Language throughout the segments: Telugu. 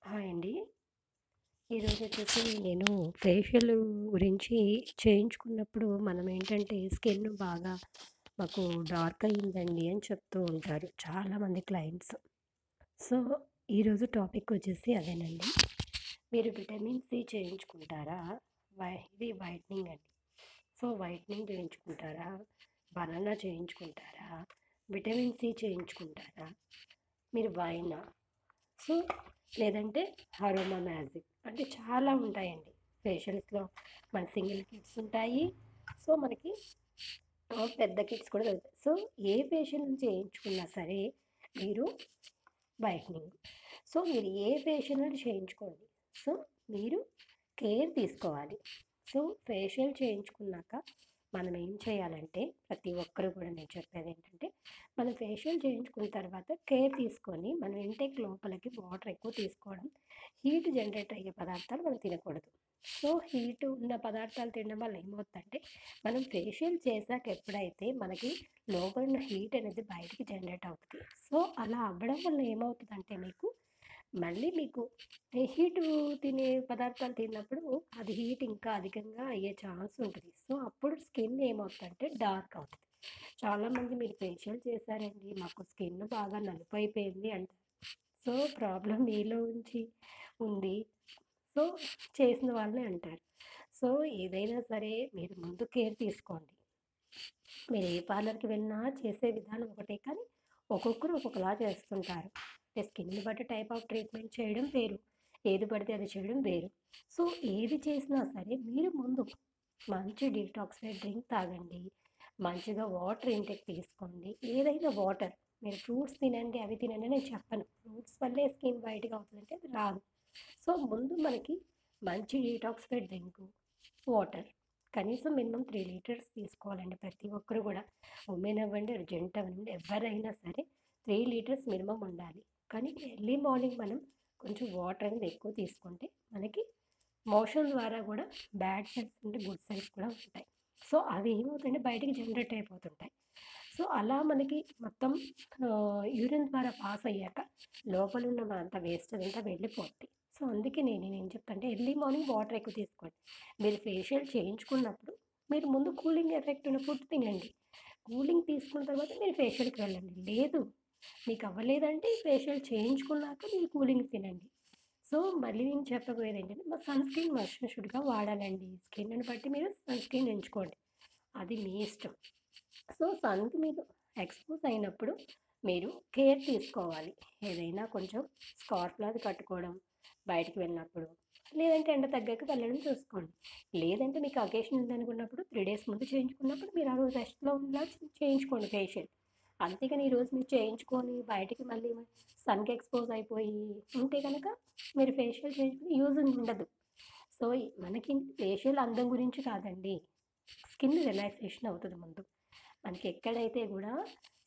హాయ్ అండి. ఈరోజు వచ్చేసి నేను ఫేషియల్ గురించి చేయించుకున్నప్పుడు మనం ఏంటంటే స్కిన్ బాగా మాకు డార్క్ అయ్యిందండి అని చెప్తూ ఉంటారు చాలామంది క్లయింట్స్. సో, ఈరోజు టాపిక్ వచ్చేసి అదేనండి. మీరు విటమిన్ సి చేయించుకుంటారా? ఇది వైట్నింగ్ అండి. సో, వైట్నింగ్ చేయించుకుంటారా? బనానా చేయించుకుంటారా? విటమిన్ సి చేయించుకుంటారా? మీరు వైనా? సో లేదంటే అరోమా మ్యాజిక్ అంటే చాలా ఉంటాయండి ఫేషియల్స్లో. మన సింగిల్ కిట్స్ ఉంటాయి. సో మనకి పెద్ద కిట్స్ కూడా దొరుకుతాయి. సో ఏ ఫేషియల్ నుంచి చేయించుకున్నా సరే మీరు వైట్నింగ్. సో మీరు ఏ ఫేషియల్ అని చేయించుకోండి. సో మీరు కేర్ తీసుకోవాలి. సో ఫేషియల్ చేయించుకున్నాక మనం ఏం చేయాలంటే ప్రతి ఒక్కరు కూడా నేను చెప్పేది ఏంటంటే మనం ఫేషియల్ చేయించుకున్న తర్వాత కేర్ తీసుకొని మనం ఇంటేక్ లోపలికి వాటర్ ఎక్కువ తీసుకోవడం, హీట్ జనరేట్ అయ్యే పదార్థాలు మనం తినకూడదు. సో హీట్ ఉన్న పదార్థాలు తినడం వల్ల ఏమవుతుందంటే మనం ఫేషియల్ చేశాక ఎప్పుడైతే మనకి లోపల ఉన్న హీట్ అనేది బయటికి జనరేట్ అవుతుంది. సో అలా అవ్వడం వల్ల ఏమవుతుందంటే మీకు హీటు తినే పదార్థాలు తిన్నప్పుడు అది హీట్ ఇంకా అధికంగా అయ్యే ఛాన్స్ ఉంటుంది. సో అప్పుడు స్కిన్ ఏమవుతుందంటే డార్క్ అవుతుంది. చాలామంది మీరు ఫేషియల్ చేశారండి మాకు స్కిన్ బాగా నలుపు అయిపోయింది అంటారు. సో ప్రాబ్లం మీలో ఉంచి ఉంది. సో చేసిన వాళ్ళే అంటారు. సో ఏదైనా సరే మీరు ముందు కేర్ తీసుకోండి. మీరు ఏ పార్లర్కి వెళ్ళినా చేసే విధానం ఒకటే, కానీ ఒక్కొక్కరు ఒక్కొక్కలా చేస్తుంటారు. అంటే స్కిన్ని బట్టి టైప్ ఆఫ్ ట్రీట్మెంట్ చేయడం వేరు, ఏది పడితే అది చేయడం వేరు. సో ఏది చేసినా సరే మీరు ముందు మంచి డీటాక్సిఫైడ్ డ్రింక్ తాగండి, మంచిగా వాటర్ ఇంటేక్ తీసుకోండి. ఏదైనా వాటర్, మీరు ఫ్రూట్స్ తినండి అవి తినండి నేను చెప్పను. ఫ్రూట్స్ వల్లే స్కిన్ వైట్గా అవుతుందంటే అది రాదు. సో ముందు మనకి మంచి డీటాక్సిఫైడ్ డ్రింక్, వాటర్ కనీసం మినిమం 3 లీటర్స్ తీసుకోవాలండి ప్రతి ఒక్కరు కూడా. ఉమెన్ అవ్వండి, జెంట్ అవ్వండి, ఎవరైనా సరే 3 లీటర్స్ మినిమం ఉండాలి. కానీ ఎర్లీ మార్నింగ్ మనం కొంచెం వాటర్ అనేది ఎక్కువ తీసుకుంటే మనకి మోషన్ ద్వారా కూడా బ్యాడ్ సెల్స్ ఉంటే గుడ్ సెల్స్ కూడా ఉంటాయి. సో అవి ఏమవుతాయంటే బయటికి జనరేట్ అయిపోతుంటాయి. సో అలా మనకి మొత్తం యూరిన్ ద్వారా పాస్ అయ్యాక లోపల ఉన్న మనంతా వేస్ట్ అదంతా వెళ్ళిపోద్ది. సో అందుకే నేనేం చెప్తానంటే ఎర్లీ మార్నింగ్ వాటర్ ఎక్కువ తీసుకోండి. మీరు ఫేషియల్ చేయించుకున్నప్పుడు మీరు ముందు కూలింగ్ ఎఫెక్ట్ ఉన్న ఫుడ్ తినండి. కూలింగ్ తీసుకున్న తర్వాత మీరు ఫేషియల్కి వెళ్ళండి. లేదు మీకు అవ్వలేదంటే ఫేషియల్ చేయించుకున్నాక మీరు కూలింగ్ తినండి. సో మళ్ళీ నేను చెప్పబోయేది ఏంటంటే సన్ స్క్రీన్ మస్ట్ అండ్ షుడ్గా వాడాలండి. స్కిన్ని బట్టి మీరు సన్ స్క్రీన్ ఎంచుకోండి, అది మీ ఇష్టం. సో సన్కి మీరు ఎక్స్పోజ్ అయినప్పుడు మీరు కేర్ తీసుకోవాలి. ఏదైనా కొంచెం స్కార్ఫ్ లాగా కట్టుకోవడం బయటికి వెళ్ళినప్పుడు, లేదంటే ఎండ తగ్గాక వెళ్ళడం చూసుకోండి. లేదంటే మీకు అకేషన్ ఉందనుకున్నప్పుడు 3 డేస్ ముందు చేయించుకున్నప్పుడు మీరు ఆ రోజు రెస్ట్‌లో ఉండేలా చేయించుకోండి ఫేషియల్. అంతేగాని ఈరోజు మీరు చేయించుకొని బయటికి మళ్ళీ సన్‌కి ఎక్స్పోజ్ అయిపోయి ఉంటే గనక మీరు ఫేషియల్ చేయించుకుని యూజ్ ఉండదు. సో మనకి ఫేషియల్ అందం గురించి కాదండి, స్కిన్ రిలాక్సేషన్ అవుతుంది ముందు. మనకి ఎక్కడైతే కూడా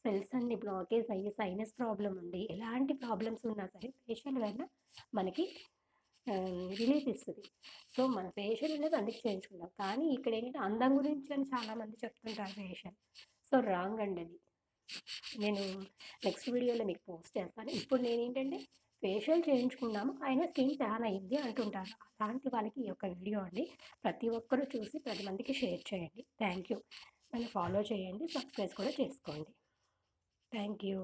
సెల్స్ అన్ని బ్లాకేజ్ అయ్యి సైనస్ ప్రాబ్లం ఉండి ఎలాంటి ప్రాబ్లమ్స్ ఉన్నా సరే ఫేషియల్ వల్ల మనకి రిలీఫ్ ఇస్తుంది. సో మన ఫేషియల్ అనేది అందుకు చేయించుకుంటాం. కానీ ఇక్కడ ఏంటంటే అందం గురించి అని చాలామంది చెప్తుంటారు ఫేషియల్. సో రాంగ్ అండి అది. నేను నెక్స్ట్ వీడియోలో మీకు పోస్ట్ చేస్తాను. ఇప్పుడు నేనేంటంటే ఫేషియల్ చేయించుకున్నాము అయినా స్కిన్ ట్యాన్ అయ్యింది అంటుంటారు. అలాంటి వాళ్ళకి ఈ యొక్క వీడియో అండి. ప్రతి ఒక్కరూ చూసి 10 మందికి షేర్ చేయండి. Thank you. నన్ను ఫాలో చేయండి, సబ్స్క్రైబ్ కూడా చేసుకోండి. Thank you.